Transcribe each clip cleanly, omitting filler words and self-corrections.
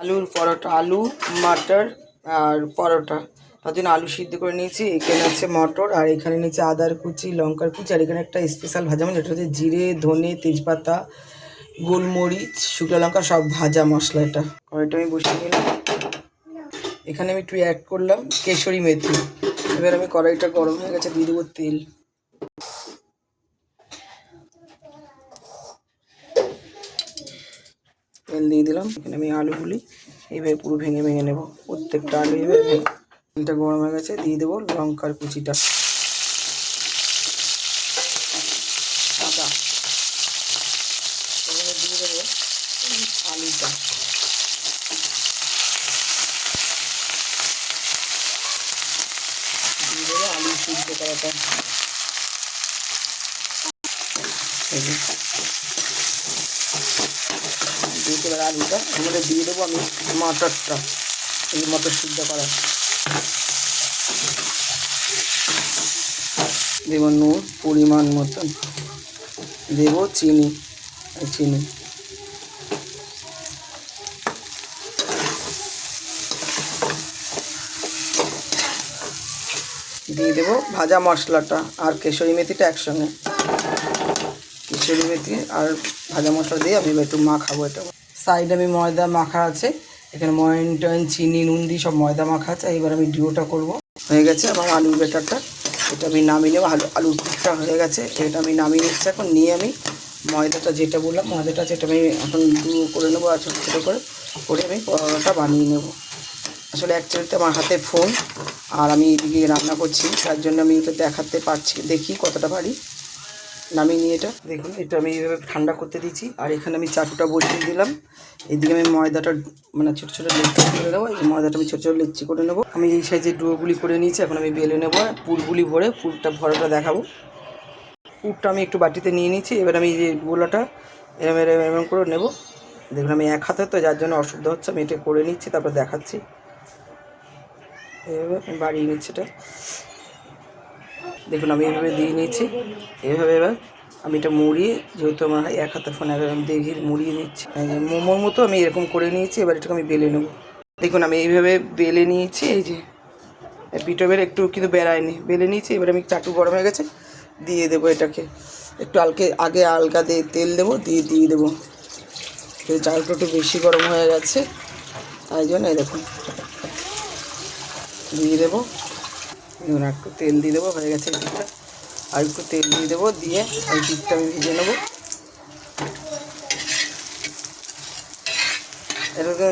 আলুর পরোটা, আলু মটর আর পরোটা, তার জন্য আলু সিদ্ধ করে নিয়েছি। এখানে আছে মটর, আর এখানে নিচে আদার কুচি, লঙ্কার কুচি, আর এখানে একটা স্পেশাল ভাজা মশলা, যেটা হচ্ছে জিরে, ধনে, তেজপাতা, গোলমরিচ, শুকনো লঙ্কা, সব ভাজা মশলা। এটা কড়াইটা আমি বসিয়ে নিলাম। এখানে আমি একটু অ্যাড করলাম কেশরি মেথি। এবার আমি কড়াইটা গরম হয়ে গেছে, দিয়ে দেবো তেল। তেল দিয়ে দিলাম। এখানে আমি আলুগুলি এইভাবে পুরো ভেঙে ভেঙে নেব, প্রত্যেকটা আলু এইভাবে ভেঙে। তেলটা গরম হয়ে গেছে, দিয়ে দেবো লঙ্কার কুচিটা, আদা, দিয়ে দেবো আলুটা, দিয়ে দেবো আলু সিদ্ধ করাটা, দিয়ে দেবার আলুটা। এবারে দিয়ে দেবো আমি মটরটা, এই মটর সিদ্ধ করা, দেবো নুন পরিমাণ মতন, দেবো চিনি, চিনি দিয়ে দেবো ভাজা মশলাটা আর কেশরি মেথিটা একসঙ্গে। কেশরি মেথি আর ভাজা মশলা দিয়ে আমি একটু মাখাবো। এটা সাইডে আমি ময়দা মাখা আছে, এখানে ময়ন টয়ন চিনি নুন দিয়ে সব ময়দা মাখা আছে। এবার আমি ডিওটা করবো। হয়ে গেছে আমার আলুর বেটারটা, এটা আমি নামিয়ে নেবো। আলুর পিঠটা হয়ে গেছে, এটা আমি নামিয়ে নিচ্ছি। এখন নিয়ে আমি ময়দাটা, যেটা বললাম ময়দাটা আছে, এটা আমি এখন ডুয়ো করে নেবো, আর ছোটো ছোটো করে আমি পরোটা বানিয়ে নেবো। আসলে অ্যাকচুয়ালিতে আমার হাতে ফোন, আর আমি এদিকে রান্না করছি, তার জন্য আমি এটা দেখাতে পারছি, দেখি কতটা পারি। নামিয়ে নিয়ে এটা দেখুন, এটা আমি এইভাবে ঠান্ডা করতে দিচ্ছি। আর এখানে আমি চাটুটা বসিয়ে দিলাম। এইদিকে আমি ময়দাটা মানে ছোটো ছোটো লেচি করে নেবো। এই ময়দাটা আমি ছোটো ছোটো লেচি করে নেবো। আমি এই সাইজের ডুয়োগুলি করে নিয়েছি, এখন আমি বেলে নেবো। পুরগুলি ভরে, পুরটা ভরাটা দেখাবো। পুরটা আমি একটু বাটিতে নিয়ে নিয়েছি। এবার আমি এই যে গোলাটা এরম করে নেবো। দেখুন আমি এক হাতে তো, যার জন্য অসুবিধা হচ্ছে, আমি এটা করে নিচ্ছি, তারপর দেখাচ্ছি। এভাবে আমি বাড়িয়ে নিচ্ছি এটা, দেখুন আমি এভাবে দিয়ে নিয়েছি। এভাবে এবার আমি এটা মুড়িয়ে, যেহেতু আমার এক হাতে ফোন, আমি দেখি মুড়িয়ে নিচ্ছি। মোমোর মতো আমি এরকম করে নিয়েছি। এবার এটাকে আমি বেলে নেব। দেখুন আমি এইভাবে বেলে নিয়েছি। এই যে পিঠোবের একটু কিন্তু বেড়ায়নি, বেলে নিয়েছি। এবার আমি চাটু গরম হয়ে গেছে, দিয়ে দেবো এটাকে। একটু আগে আলগা দিয়ে তেল দেবো, দিয়ে দেবো। চালটা একটু বেশি গরম হয়ে গেছে, তাই জন্য এই দেখুন দিয়ে দেবো। দেখুন একটু তেল দিয়ে দেবো, হয়ে গেছে পিঠটা। আর একটু তেল দিয়ে দেবো, দিয়ে ওই পিঠটা আমি ভেজে নেবো। এটাকে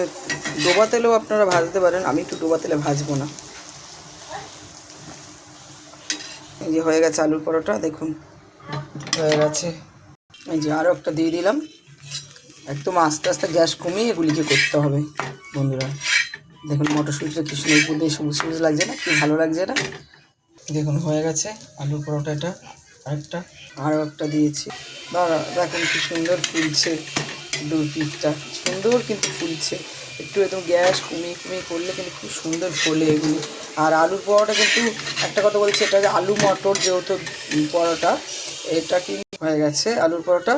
ডোবা তেলেও আপনারা ভাজতে পারেন, আমি একটু ডোবা তেলে ভাজবো না। এই যে হয়ে গেছে আলুর পরোটা, দেখুন হয়ে গেছে। এই যে আরও একটা দিয়ে দিলাম। একদম আস্তে আস্তে গ্যাস কমিয়ে এগুলিকে করতে হবে বন্ধুরা। দেখুন মটরশুঁটিটা কি সুন্দর উপর দিয়ে সবুজ সবুজ লাগছে না, কি ভালো লাগছে এটা। দেখুন হয়ে গেছে আলুর পরোটা। এটা আরও একটা দিয়েছি। দাঁড়া, দেখুন কি সুন্দর ফুলছে দু পিঠটা, সুন্দর কিন্তু ফুলছে। একটু একদম গ্যাস কমিয়ে করলে কিন্তু খুব সুন্দর ফোলে এগুলি। আর আলুর পরোটা কিন্তু একটা কথা বলছি, এটা যে আলু মটর যেহেতু পরোটা, এটা কি হয়ে গেছে আলুর পরোটা।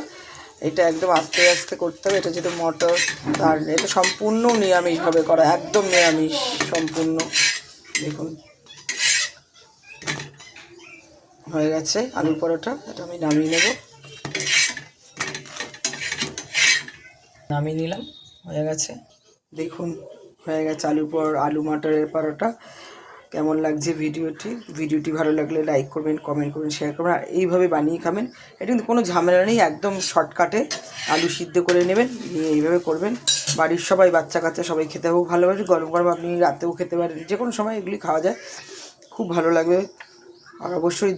এটা একদম আস্তে আস্তে করতে হবে। এটা যেহেতু মটর, আর এটা সম্পূর্ণ নিরামিষভাবে করা, একদম নিরামিষ সম্পূর্ণ। দেখুন হয়ে গেছে আলুর পরোটা, এটা আমি নামিয়ে নেব। নামিয়ে নিলাম, হয়ে গেছে। দেখুন হয়ে গেছে আলু মটরের পরোটা। কেমন লাগছে ভিডিওটি ভালো লাগলে লাইক করবেন, কমেন্ট করবেন, শেয়ার করবেন। আর এইভাবে বানিয়ে খাবেন। এটা কিন্তু কোনো ঝামেলা নেই, একদম শর্টকাটে আলু সিদ্ধ করে নেবেন, নিয়ে এইভাবে করবেন। বাড়ির সবাই, বাচ্চা কাচ্চা সবাই খেতে খুব ভালোবাসে। গরম গরম আপনি রাতেও খেতে পারেন, যে কোনো সময় এগুলি খাওয়া যায়, খুব ভালো লাগবে। আর অবশ্যই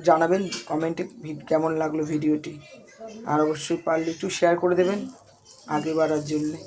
জানাবেন কমেন্টে কেমন লাগলো ভিডিওটি। আর অবশ্যই পারলে একটু শেয়ার করে দেবেন আগে বাড়ার জন্যে।